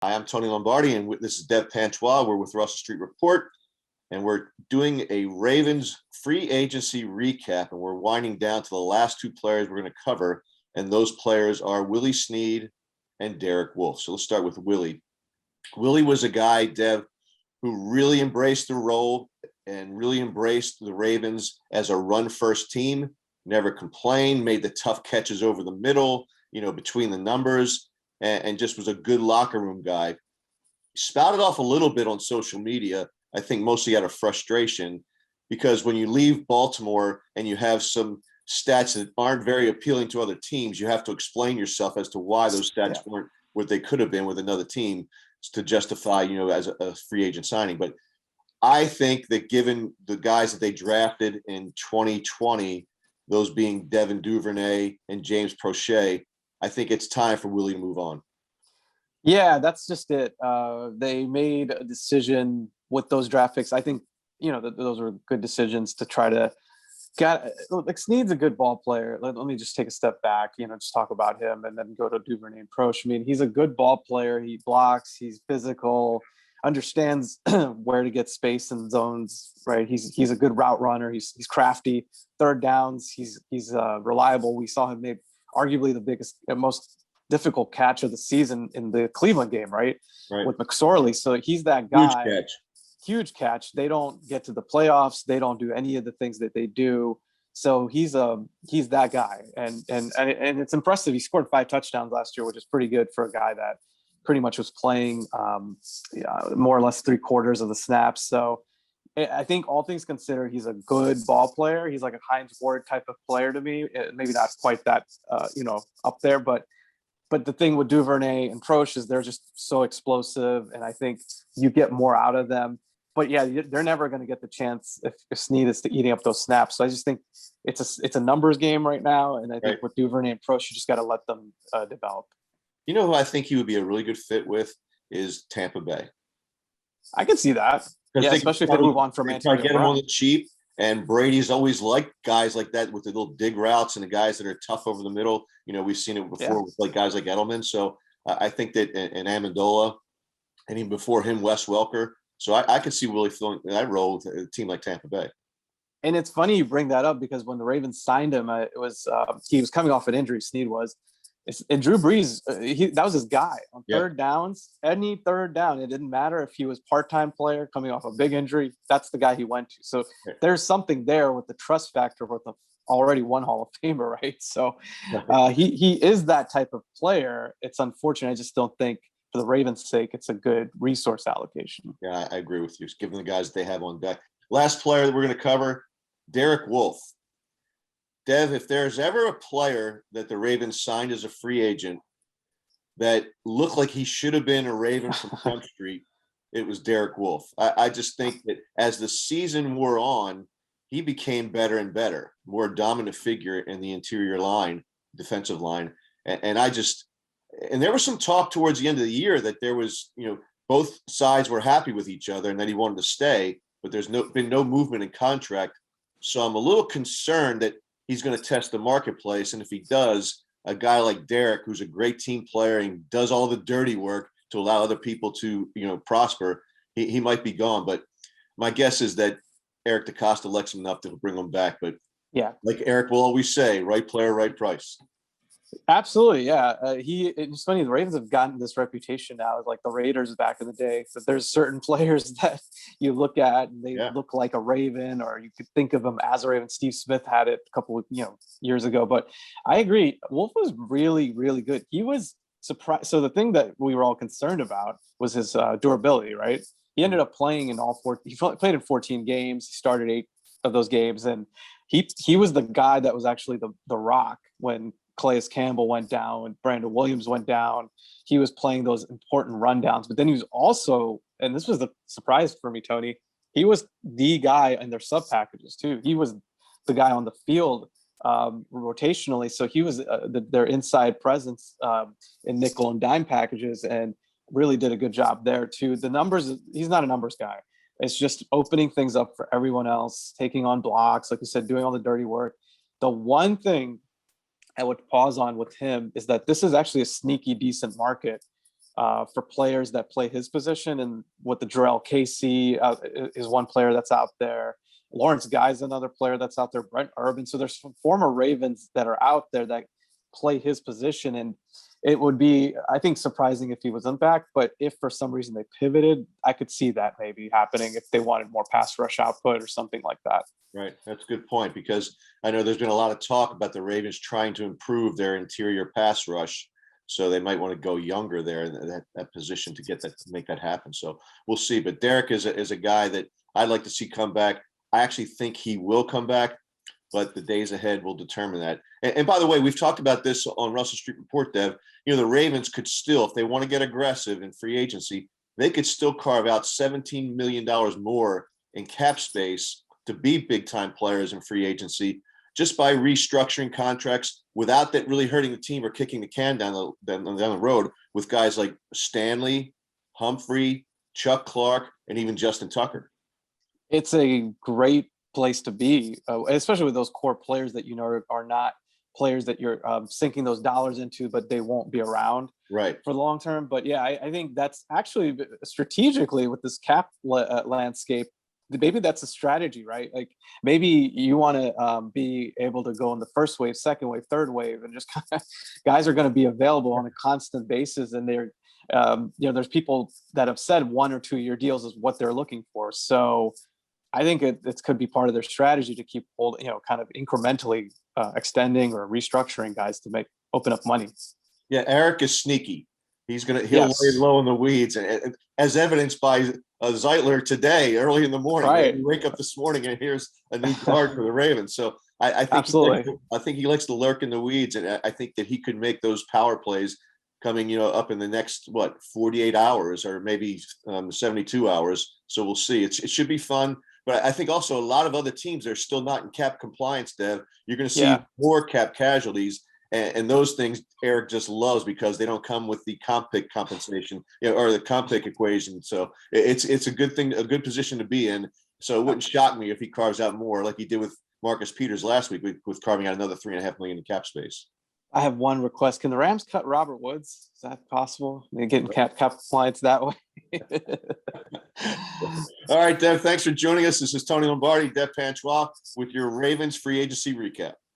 Hi, I'm Tony Lombardi, and this is Dev Panchwagh. We're with Russell Street Report, and we're doing a Ravens free agency recap, and we're winding down to the last two players we're going to cover, and those players are Willie Snead and Derek Wolfe. So let's start with Willie. Willie was a guy, Dev, who really embraced the role and really embraced the Ravens as a run-first team, never complained, made the tough catches over the middle, between the numbers, and just was a good locker room guy. Spouted off a little bit on social media, I think mostly out of frustration, because when you leave Baltimore and you have some stats that aren't very appealing to other teams, you have to explain yourself as to why those stats weren't what they could have been with another team to justify, as a free agent signing. But I think that given the guys that they drafted in 2020, those being Devin Duvernay and James Prochet, I think it's time for Willie to move on. Yeah, that's just it. They made a decision with those draft picks. I think, those were good decisions to try to Snead's a good ball player. Let me just take a step back, just talk about him and then go to Duvernay and Proche. I mean, he's a good ball player. He blocks, he's physical, understands where to get space and zones, right? He's a good route runner. He's crafty. Third downs, he's reliable. We saw him make arguably the biggest and most difficult catch of the season in the Cleveland game, right? With McSorley. So he's that guy. Huge catch. They don't get to the playoffs. They don't do any of the things that they do. So he's that guy. And it's impressive. He scored 5 touchdowns last year, which is pretty good for a guy that pretty much was playing more or less 3/4 of the snaps. So I think all things considered, he's a good ball player. He's like a Hines Ward type of player to me. Maybe not quite that, up there, but the thing with Duvernay and Proche is they're just so explosive, and I think you get more out of them. But yeah, they're never going to get the chance if Snead is eating up those snaps. So I just think it's a numbers game right now, and I think with Duvernay and Proche, you just got to let them develop. You know who I think he would be a really good fit with is Tampa Bay. I can see that. Yeah, especially if they move on from Antonio. Get him on the cheap, and Brady's always liked guys like that with the little dig routes and the guys that are tough over the middle. We've seen it before with like guys like Edelman. So I think that and Amendola, and even before him, Wes Welker. So I could see Willie filling that role with a team like Tampa Bay. And it's funny you bring that up because when the Ravens signed him, it was he was coming off an injury. Snead was. And Drew Brees, that was his guy on third downs. Any third down, it didn't matter if he was part-time player coming off a big injury. That's the guy he went to. So there's something there with the trust factor with the already one Hall of Famer, right? So he is that type of player. It's unfortunate. I just don't think, for the Ravens' sake, it's a good resource allocation. Yeah, I agree with you. It's given the guys that they have on deck. Last player that we're going to cover, Derek Wolfe. Dev, if there's ever a player that the Ravens signed as a free agent that looked like he should have been a Raven from Front Street, it was Derek Wolfe. I just think that as the season wore on, he became better and better, more dominant figure in the interior line, defensive line. And there was some talk towards the end of the year that there was, both sides were happy with each other and that he wanted to stay, but there's been no movement in contract. So I'm a little concerned that he's going to test the marketplace. And if he does, a guy like Derek, who's a great team player and does all the dirty work to allow other people to, prosper, he might be gone. But my guess is that Eric DeCosta likes him enough to bring him back. But yeah, like Eric will always say, right player, right price. Absolutely, yeah. It's funny, the Ravens have gotten this reputation now, like the Raiders back in the day, that there's certain players that you look at and they look like a Raven, or you could think of them as a Raven. Steve Smith had it a couple of years ago. But I agree, Wolfe was really, really good. He was surprised. So the thing that we were all concerned about was his durability, right? He ended up playing in he played in 14 games. He started 8 of those games, and he was the guy that was actually the rock when Calais Campbell went down, when Brandon Williams went down. He was playing those important rundowns, but then he was also, and this was the surprise for me, Tony, he was the guy in their sub packages too. He was the guy on the field rotationally. So he was their inside presence in nickel and dime packages, and really did a good job there too. The numbers, he's not a numbers guy. It's just opening things up for everyone else, taking on blocks, like you said, doing all the dirty work. The one thing I would pause on with him is that this is actually a sneaky decent market for players that play his position, and with the Jarrell Casey is one player that's out there. Lawrence Guy's another player that's out there. Brent Urban. So there's some former Ravens that are out there that play his position, and it would be, I think, surprising if he wasn't back. But if for some reason they pivoted, I could see that maybe happening if they wanted more pass rush output or something like that. Right. That's a good point, because I know there's been a lot of talk about the Ravens trying to improve their interior pass rush. So they might want to go younger there in that position to get that, to make that happen. So we'll see. But Derek is a guy that I'd like to see come back. I actually think he will come back, but the days ahead will determine that. And by the way, we've talked about this on Russell Street Report, Dev. You know, the Ravens could still, if they want to get aggressive in free agency, they could still carve out $17 million more in cap space to be big time players in free agency, just by restructuring contracts without that really hurting the team or kicking the can down the road, with guys like Stanley, Humphrey, Chuck Clark, and even Justin Tucker. It's a great place to be, especially with those core players that, you know, are not players that you're sinking those dollars into, but they won't be around right for the long term. But yeah, I think that's actually strategically with this cap landscape, maybe that's a strategy, right? Like maybe you want to be able to go in the first wave, second wave, third wave, and just kind of guys are going to be available on a constant basis. And they're, you know, there's people that have said 1 or 2 year deals is what they're looking for. So I think it could be part of their strategy to keep holding, you know, kind of incrementally extending or restructuring guys to open up money. Yeah, Eric is sneaky. He'll Yes. lay low in the weeds, and as evidenced by Zeitler today, early in the morning. Right. You wake up this morning and here's a new guard for the Ravens. So I think Absolutely. I think he likes to lurk in the weeds, and I think that he could make those power plays coming, you know, up in the next 48 hours or maybe 72 hours. So we'll see. It should be fun. But I think also a lot of other teams are still not in cap compliance, Dev. You're going to see more cap casualties, and those things Eric just loves because they don't come with the comp pick compensation, you know, or the comp pick equation. So it's a good thing, a good position to be in. So it wouldn't shock me if he carves out more, like he did with Marcus Peters last week, with carving out another $3.5 million in cap space. I have one request. Can the Rams cut Robert Woods? Is that possible? They're getting cap compliance that way. All right, Dev, thanks for joining us. This is Tony Lombardi, Dev Panchwagh, with your Ravens free agency recap.